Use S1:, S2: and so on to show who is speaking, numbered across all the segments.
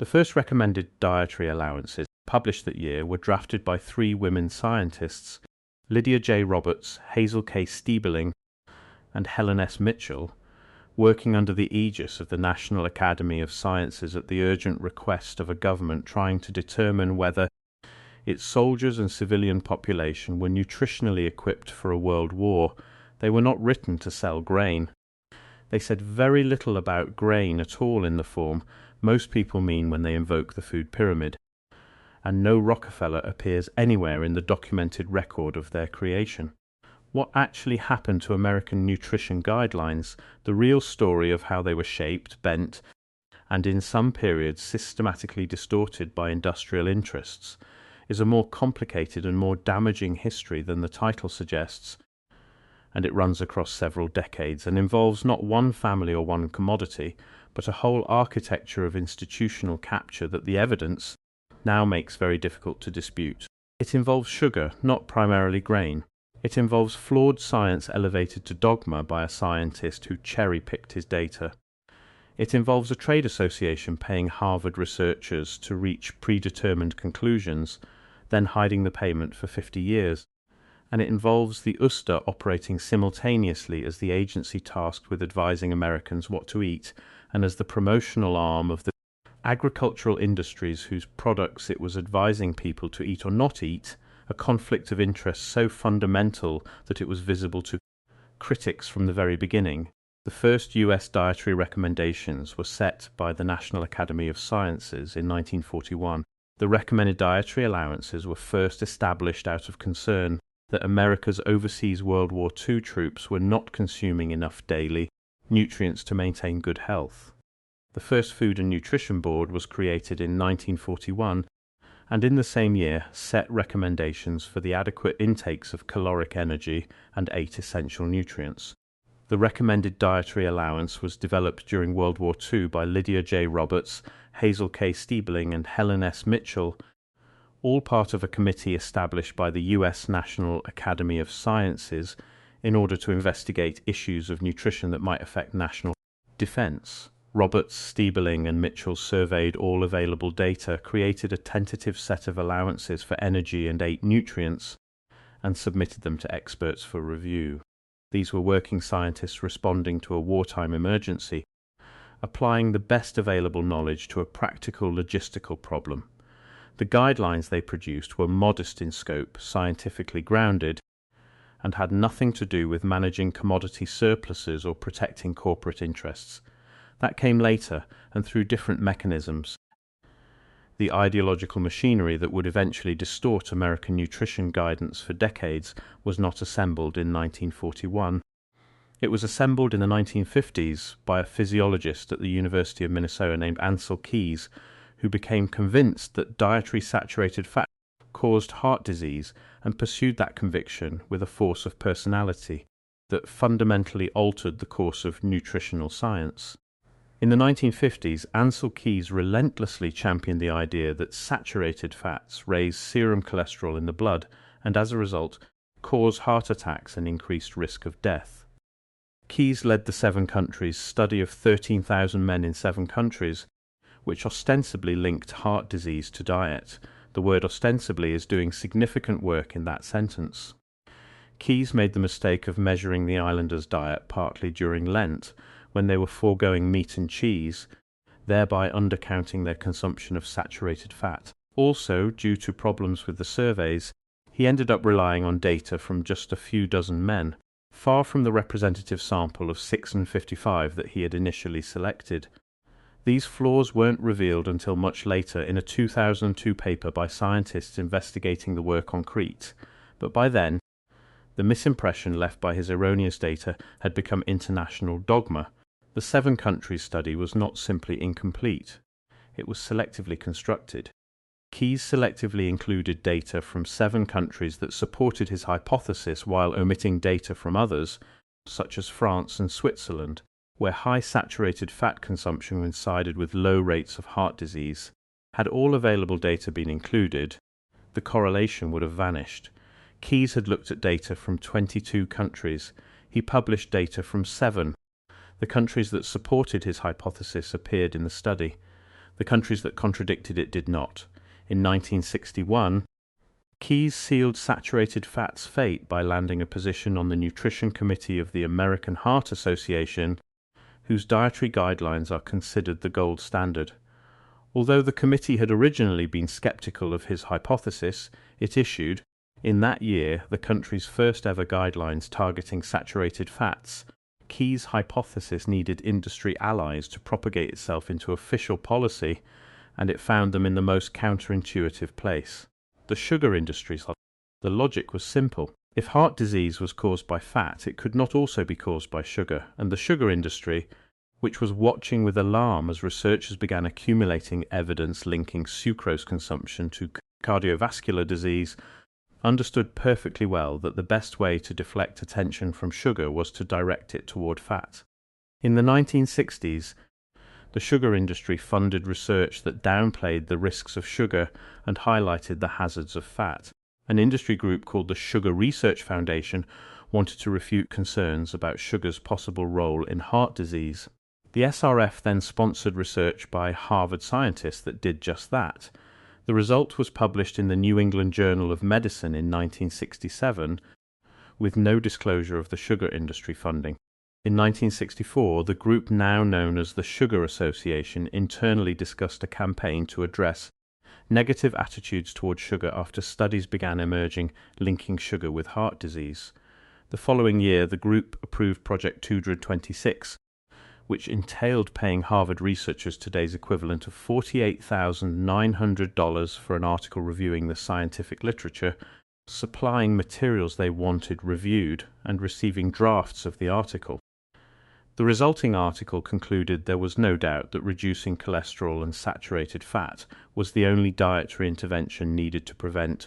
S1: The first recommended dietary allowances published that year were drafted by three women scientists, Lydia J. Roberts, Hazel K. Stiebling, and Helen S. Mitchell, working under the aegis of the National Academy of Sciences at the urgent request of a government trying to determine whether its soldiers and civilian population were nutritionally equipped for a world war. They were not written to sell grain. They said very little about grain at all in the form most people mean when they invoke the food pyramid, and no Rockefeller appears anywhere in the documented record of their creation. What actually happened to American nutrition guidelines, the real story of how they were shaped, bent, and in some periods systematically distorted by industrial interests, is a more complicated and more damaging history than the title suggests, and it runs across several decades and involves not one family or one commodity, but a whole architecture of institutional capture that the evidence now makes very difficult to dispute. It involves sugar, not primarily grain. It involves flawed science elevated to dogma by a scientist who cherry-picked his data. It involves a trade association paying Harvard researchers to reach predetermined conclusions, then hiding the payment for 50 years. And it involves the USDA operating simultaneously as the agency tasked with advising Americans what to eat and as the promotional arm of the agricultural industries whose products it was advising people to eat or not eat, a conflict of interest so fundamental that it was visible to critics from the very beginning. The first US dietary recommendations were set by the National Academy of Sciences in 1941. The recommended dietary allowances were first established out of concern that America's overseas World War II troops were not consuming enough daily nutrients to maintain good health. The first Food and Nutrition Board was created in 1941, and in the same year set recommendations for the adequate intakes of caloric energy and 8 essential nutrients. The recommended dietary allowance was developed during World War II by Lydia J. Roberts, Hazel K. Stiebling, and Helen S. Mitchell, all part of a committee established by the U.S. National Academy of Sciences in order to investigate issues of nutrition that might affect national defense. Roberts, Stiebling, and Mitchell surveyed all available data, created a tentative set of allowances for energy and 8 nutrients, and submitted them to experts for review. These were working scientists responding to a wartime emergency, applying the best available knowledge to a practical logistical problem. The guidelines they produced were modest in scope, scientifically grounded, and had nothing to do with managing commodity surpluses or protecting corporate interests. That came later and through different mechanisms. The ideological machinery that would eventually distort American nutrition guidance for decades was not assembled in 1941. It was assembled in the 1950s by a physiologist at the University of Minnesota named Ancel Keys, who became convinced that dietary saturated fat caused heart disease and pursued that conviction with a force of personality that fundamentally altered the course of nutritional science. In the 1950s, Ancel Keys relentlessly championed the idea that saturated fats raise serum cholesterol in the blood and, as a result, cause heart attacks and increased risk of death. Keys led the 7 countries study of 13,000 men in 7 countries, which ostensibly linked heart disease to diet. The word ostensibly is doing significant work in that sentence. Keys made the mistake of measuring the islanders' diet partly during Lent, when they were foregoing meat and cheese, thereby undercounting their consumption of saturated fat. Also, due to problems with the surveys, he ended up relying on data from just a few dozen men, far from the representative sample of 6 and 55 that he had initially selected. These flaws weren't revealed until much later in a 2002 paper by scientists investigating the work on Crete, but by then, the misimpression left by his erroneous data had become international dogma. The 7 countries study was not simply incomplete, it was selectively constructed. Keys selectively included data from 7 countries that supported his hypothesis while omitting data from others, such as France and Switzerland, where high saturated fat consumption coincided with low rates of heart disease. Had all available data been included, the correlation would have vanished. Keys had looked at data from 22 countries. He published data from 7. The countries that supported his hypothesis appeared in the study. The countries that contradicted it did not. In 1961, Keyes sealed saturated fat's fate by landing a position on the Nutrition Committee of the American Heart Association, whose dietary guidelines are considered the gold standard. Although the committee had originally been skeptical of his hypothesis, it issued, in that year, the country's first ever guidelines targeting saturated fats. Keyes' hypothesis needed industry allies to propagate itself into official policy, and it found them in the most counterintuitive place: the sugar industry. The logic was simple. If heart disease was caused by fat, it could not also be caused by sugar, and the sugar industry, which was watching with alarm as researchers began accumulating evidence linking sucrose consumption to cardiovascular disease, understood perfectly well that the best way to deflect attention from sugar was to direct it toward fat. In the 1960s, the sugar industry funded research that downplayed the risks of sugar and highlighted the hazards of fat. An industry group called the Sugar Research Foundation wanted to refute concerns about sugar's possible role in heart disease. The SRF then sponsored research by Harvard scientists that did just that. The result was published in the New England Journal of Medicine in 1967, with no disclosure of the sugar industry funding. In 1964, the group now known as the Sugar Association internally discussed a campaign to address negative attitudes toward sugar after studies began emerging linking sugar with heart disease. The following year, the group approved Project 226, which entailed paying Harvard researchers today's equivalent of $48,900 for an article reviewing the scientific literature, supplying materials they wanted reviewed, and receiving drafts of the article. The resulting article concluded there was no doubt that reducing cholesterol and saturated fat was the only dietary intervention needed to prevent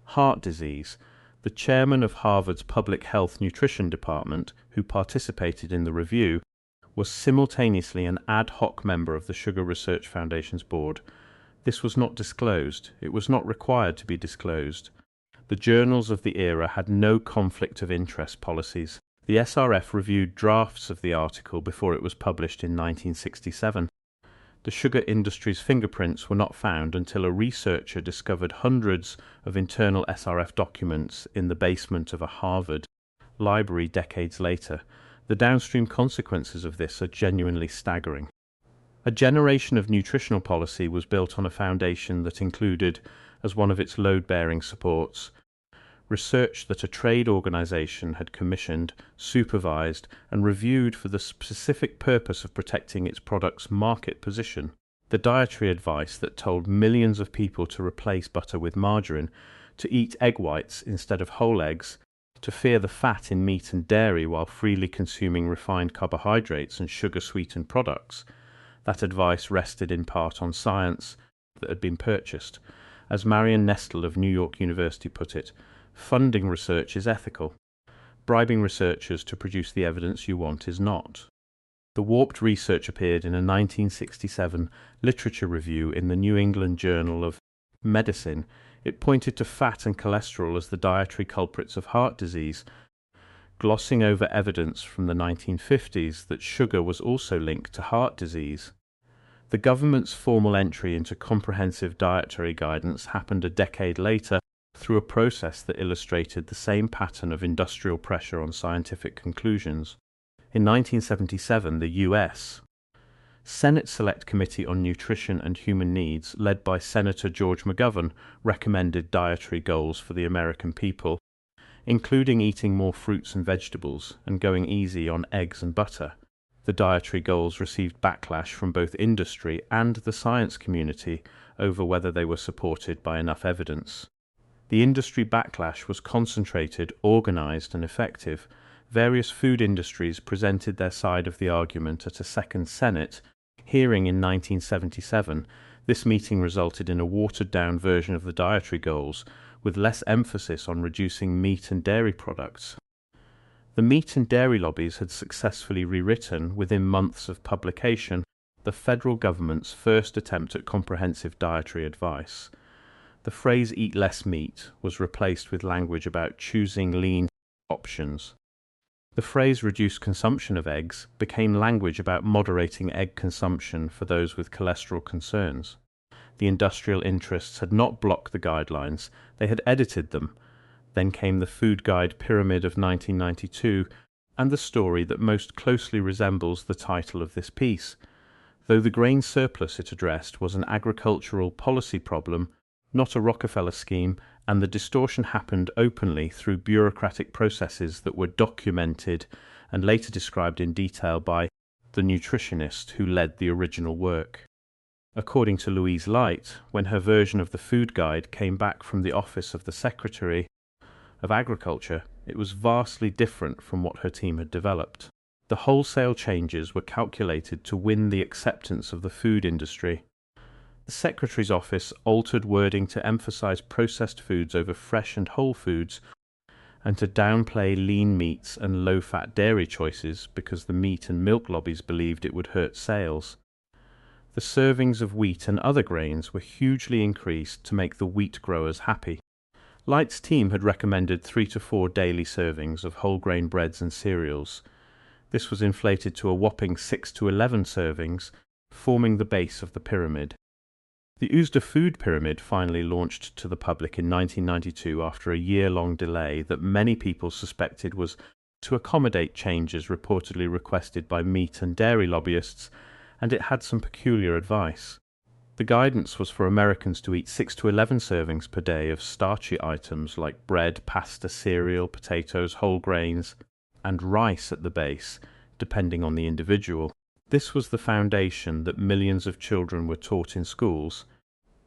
S1: heart disease. The chairman of Harvard's Public Health Nutrition Department, who participated in the review, was simultaneously an ad hoc member of the Sugar Research Foundation's board. This was not disclosed. It was not required to be disclosed. The journals of the era had no conflict of interest policies. The SRF reviewed drafts of the article before it was published in 1967. The sugar industry's fingerprints were not found until a researcher discovered hundreds of internal SRF documents in the basement of a Harvard library decades later. The downstream consequences of this are genuinely staggering. A generation of nutritional policy was built on a foundation that included, as one of its load-bearing supports, research that a trade organization had commissioned, supervised, and reviewed for the specific purpose of protecting its product's market position. The dietary advice that told millions of people to replace butter with margarine, to eat egg whites instead of whole eggs, to fear the fat in meat and dairy while freely consuming refined carbohydrates and sugar-sweetened products. That advice rested in part on science that had been purchased. As Marion Nestle of New York University put it, funding research is ethical. Bribing researchers to produce the evidence you want is not. The warped research appeared in a 1967 literature review in the New England Journal of Medicine. It pointed to fat and cholesterol as the dietary culprits of heart disease, glossing over evidence from the 1950s that sugar was also linked to heart disease. The government's formal entry into comprehensive dietary guidance happened a decade later through a process that illustrated the same pattern of industrial pressure on scientific conclusions. In 1977, the U.S. Senate Select Committee on Nutrition and Human Needs, led by Senator George McGovern, recommended dietary goals for the American people, including eating more fruits and vegetables and going easy on eggs and butter. The dietary goals received backlash from both industry and the science community over whether they were supported by enough evidence. The industry backlash was concentrated, organized, and effective. Various food industries presented their side of the argument at a second Senate hearing in 1977. This meeting resulted in a watered-down version of the dietary goals, with less emphasis on reducing meat and dairy products. The meat and dairy lobbies had successfully rewritten, within months of publication, the federal government's first attempt at comprehensive dietary advice. The phrase "eat less meat" was replaced with language about choosing lean options. The phrase reduced consumption of eggs became language about moderating egg consumption for those with cholesterol concerns. The industrial interests had not blocked the guidelines, they had edited them. Then came the Food Guide Pyramid of 1992 and the story that most closely resembles the title of this piece. Though the grain surplus it addressed was an agricultural policy problem, not a Rockefeller scheme, and the distortion happened openly through bureaucratic processes that were documented and later described in detail by the nutritionist who led the original work. According to Louise Light, when her version of the Food Guide came back from the office of the Secretary of Agriculture, it was vastly different from what her team had developed. The wholesale changes were calculated to win the acceptance of the food industry. The Secretary's office altered wording to emphasize processed foods over fresh and whole foods and to downplay lean meats and low-fat dairy choices because the meat and milk lobbies believed it would hurt sales. The servings of wheat and other grains were hugely increased to make the wheat growers happy. Light's team had recommended 3 to 4 daily servings of whole grain breads and cereals. This was inflated to a whopping 6 to 11 servings, forming the base of the pyramid. The USDA food pyramid finally launched to the public in 1992 after a year-long delay that many people suspected was to accommodate changes reportedly requested by meat and dairy lobbyists, and it had some peculiar advice. The guidance was for Americans to eat 6 to 11 servings per day of starchy items like bread, pasta, cereal, potatoes, whole grains, and rice at the base, depending on the individual. This was the foundation that millions of children were taught in schools.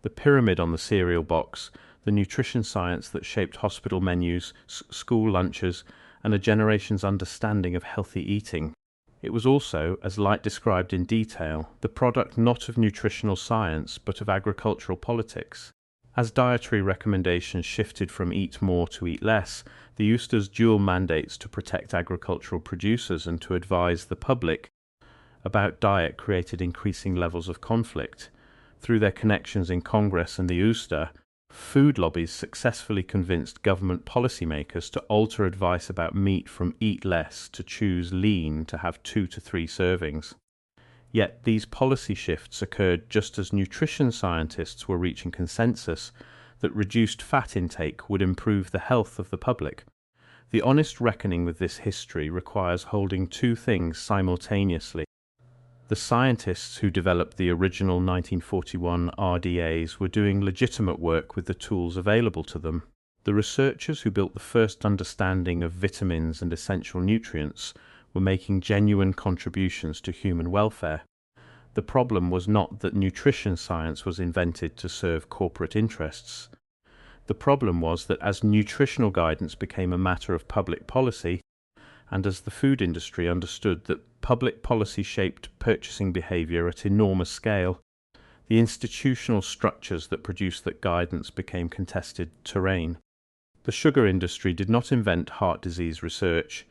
S1: The pyramid on the cereal box, the nutrition science that shaped hospital menus, school lunches, and a generation's understanding of healthy eating. It was also, as Light described in detail, the product not of nutritional science but of agricultural politics. As dietary recommendations shifted from eat more to eat less, the USDA's dual mandates to protect agricultural producers and to advise the public about diet created increasing levels of conflict. Through their connections in Congress and the USDA, food lobbies successfully convinced government policymakers to alter advice about meat from eat less to choose lean to have 2 to 3 servings. Yet these policy shifts occurred just as nutrition scientists were reaching consensus that reduced fat intake would improve the health of the public. The honest reckoning with this history requires holding 2 things simultaneously. The scientists who developed the original 1941 RDAs were doing legitimate work with the tools available to them. The researchers who built the first understanding of vitamins and essential nutrients were making genuine contributions to human welfare. The problem was not that nutrition science was invented to serve corporate interests. The problem was that as nutritional guidance became a matter of public policy, and as the food industry understood that public policy shaped purchasing behavior at enormous scale, the institutional structures that produced that guidance became contested terrain. The sugar industry did not invent heart disease research.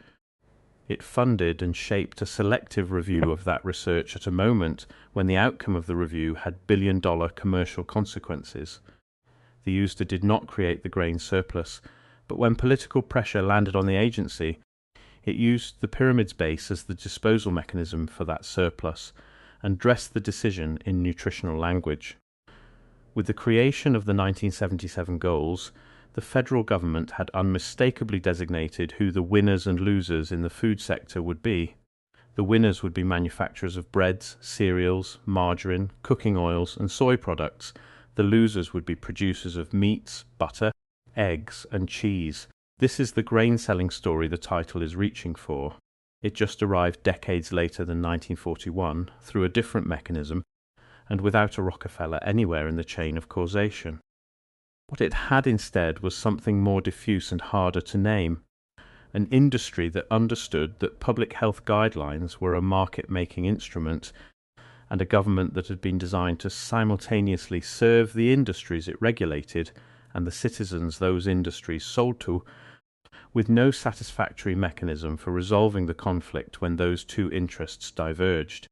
S1: It funded and shaped a selective review of that research at a moment when the outcome of the review had billion-dollar commercial consequences. The USDA did not create the grain surplus, but when political pressure landed on the agency, it used the pyramid's base as the disposal mechanism for that surplus and dressed the decision in nutritional language. With the creation of the 1977 goals, the federal government had unmistakably designated who the winners and losers in the food sector would be. The winners would be manufacturers of breads, cereals, margarine, cooking oils, and soy products. The losers would be producers of meats, butter, eggs, and cheese. This is the grain-selling story the title is reaching for. It just arrived decades later than 1941, through a different mechanism, and without a Rockefeller anywhere in the chain of causation. What it had instead was something more diffuse and harder to name, an industry that understood that public health guidelines were a market-making instrument, and a government that had been designed to simultaneously serve the industries it regulated and the citizens those industries sold to, with no satisfactory mechanism for resolving the conflict when those 2 interests diverged.